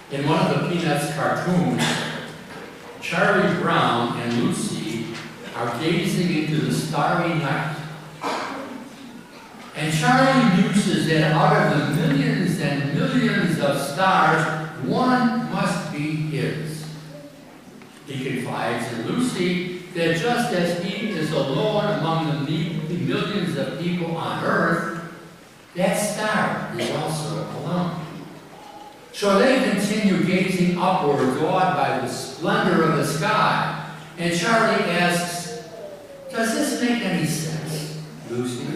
In one of the Peanuts cartoons, Charlie Brown and Lucy are gazing into the starry night. And Charlie muses that out of the millions and millions of stars, one must be his. He confides in Lucy that just as he is alone among the millions of people on earth, that star is also alone. So they continue gazing upward, awed by the splendor of the sky. And Charlie asks, "Does this make any sense, Lucy?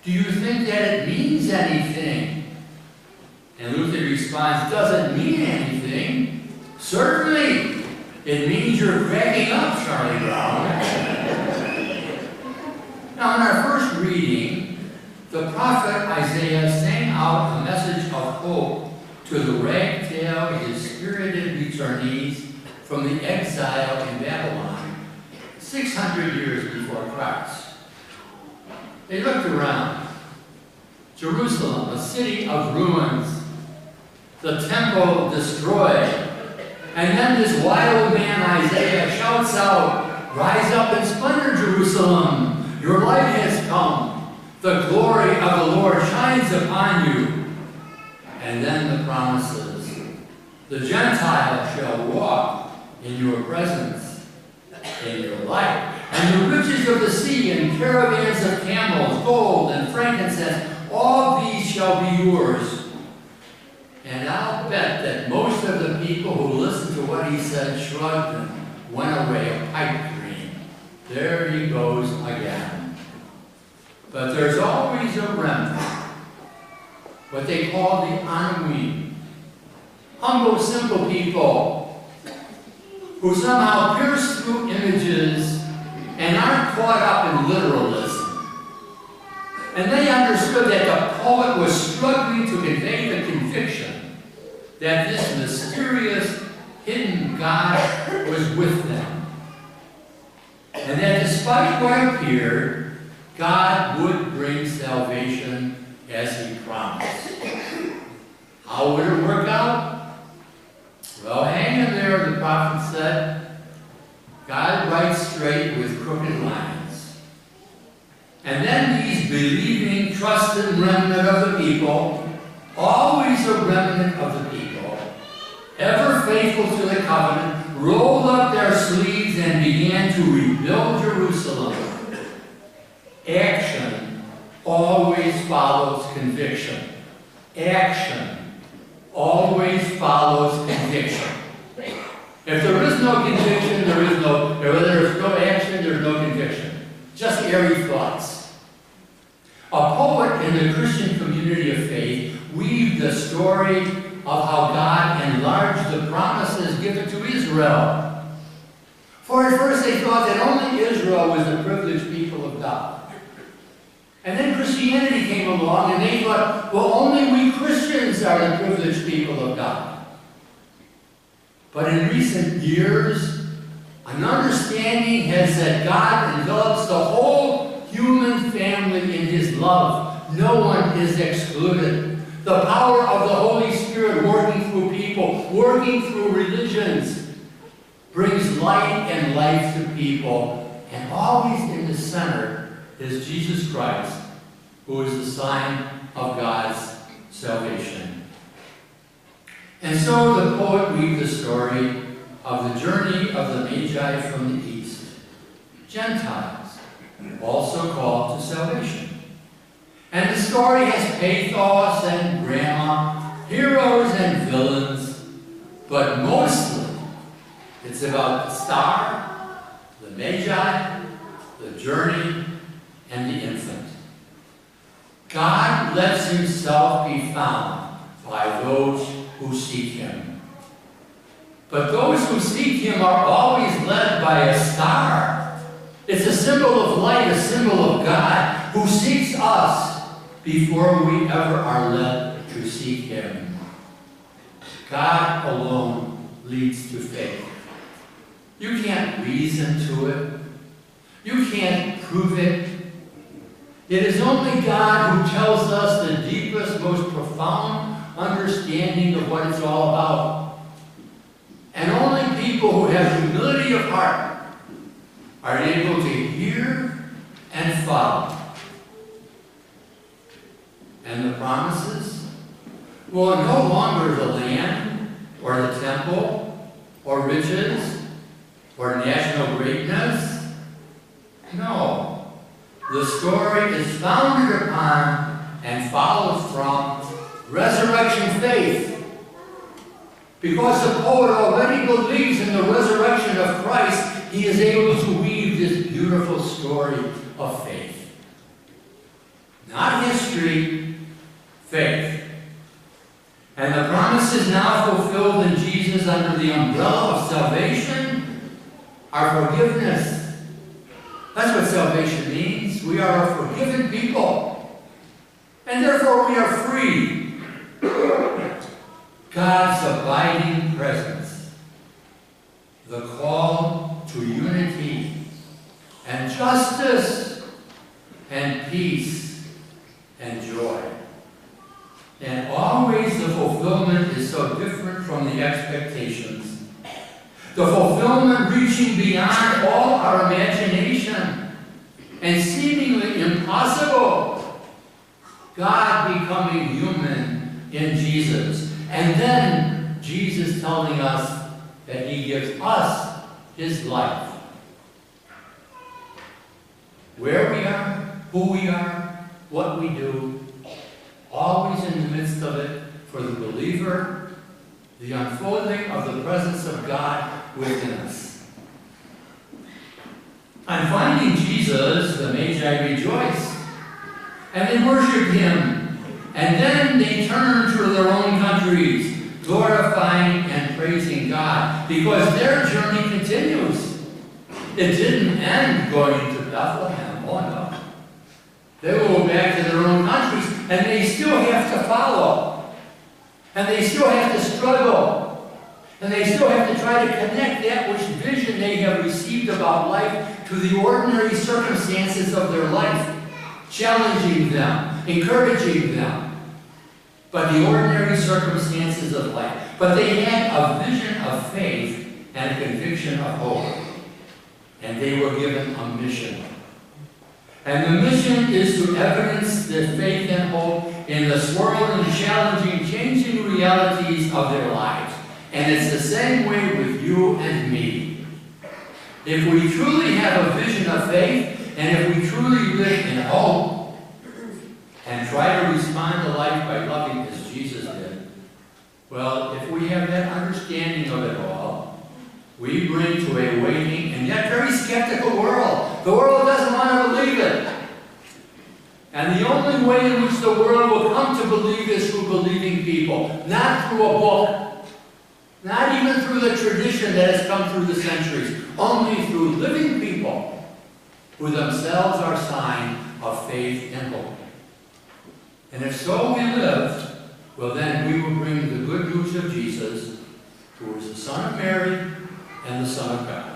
Do you think that it means anything?" And Lucy responds, "Does it mean anything? Certainly. It means you're cracking up, Charlie Brown." Now, in our first reading, the prophet Isaiah sang out a message of hope to the ragtag, dispirited returnees from the exile in Babylon 600 years before Christ. They looked around. Jerusalem, a city of ruins, the temple destroyed. And then this wild man Isaiah shouts out, "Rise up in splendor, Jerusalem. Your light has come. The glory of the Lord shines upon you." And then the promises, "The Gentiles shall walk in your presence, in your light. And the riches of the sea and caravans of camels, gold and frankincense, all these shall be yours." And I'll bet that most of the people who listened to what he said shrugged and went away a pipe dream. There he goes again. But there's always a remnant, what they call the ennui, humble, simple people who somehow pierce through images and aren't caught up in literalism. And they understood that the poet was struggling to convey the conviction that this mysterious, hidden God was with them. And that despite what appeared, God would bring salvation as he promised. How would it work out? Well, hang in there, the prophet said. God writes straight with crooked lines. And then these believing, trusted remnant of the people, always a remnant of the people, ever faithful to the covenant, rolled up their sleeves and began to rebuild Jerusalem. Action always follows conviction. Action always follows conviction. If there is no conviction, there is no action, there's no conviction. Just airy thoughts. A poet in the Christian community of faith weaved the story of how God enlarged the promises given to Israel. For at first they thought that only Israel was the privileged people of God. And then Christianity came along and they thought, well, only we Christians are the privileged people of God. But in recent years, an understanding has that God envelops the whole human family in his love. No one is excluded. The power of the Holy Spirit working through people, working through religions, brings light and life to people. And always in the center is Jesus Christ, who is the sign of God's salvation. And so the poet weaved the story of the journey of the Magi from the east, Gentiles, also called to salvation. And the story has pathos and drama, heroes and villains, but mostly it's about the star, the Magi, the journey, and the infant. God lets himself be found by those who seek him. But those who seek him are always led by a star. It's a symbol of light, a symbol of God, who seeks us before we ever are led to seek him. God alone leads to faith. You can't reason to it. You can't prove it. It is only God who tells us the deepest, most profound understanding of what it's all about. of heart are able to hear and follow. And the promises? Well, no longer the land, or the temple, or riches, or national greatness. No. The story is founded upon and follows from resurrection faith. Because the poet already believes in the resurrection of Christ, he is able to weave this beautiful story of faith. Not history, faith. And the promises now fulfilled in Jesus under the umbrella of salvation are forgiveness. That's what salvation means. We are a forgiven people. And therefore we are free. God's abiding presence. The call to unity and justice and peace and joy. And always the fulfillment is so different from the expectations. The fulfillment reaching beyond all our imagination and seemingly impossible. God becoming human in Jesus. And then Jesus telling us that he gives us his life. Where we are, who we are, what we do, always in the midst of it, for the believer, the unfolding of the presence of God within us. On finding Jesus, the Magi rejoiced, and they worshiped him. And then they turned to their own countries, glorifying and praising God, because their journey continues. It didn't end going to Bethlehem. Oh no. They will go back to their own countries, and they still have to follow. And they still have to struggle. And they still have to try to connect that which vision they have received about life to the ordinary circumstances of their life, challenging them, encouraging them. But the ordinary circumstances of life. But they had a vision of faith and a conviction of hope. And they were given a mission. And the mission is to evidence their faith and hope in the swirling, challenging, changing realities of their lives. And it's the same way with you and me. If we truly have a vision of faith, and if we truly live in hope, and try to respond to life by loving as Jesus did, well, if we have that understanding of it all, we bring to a waiting and yet very skeptical world. The world doesn't want to believe it. And the only way in which the world will come to believe is through believing people, not through a book, not even through the tradition that has come through the centuries, only through living people who themselves are sign of faith and hope. And if so we live, well then we will bring the good news of Jesus, who is the Son of Mary and the Son of God.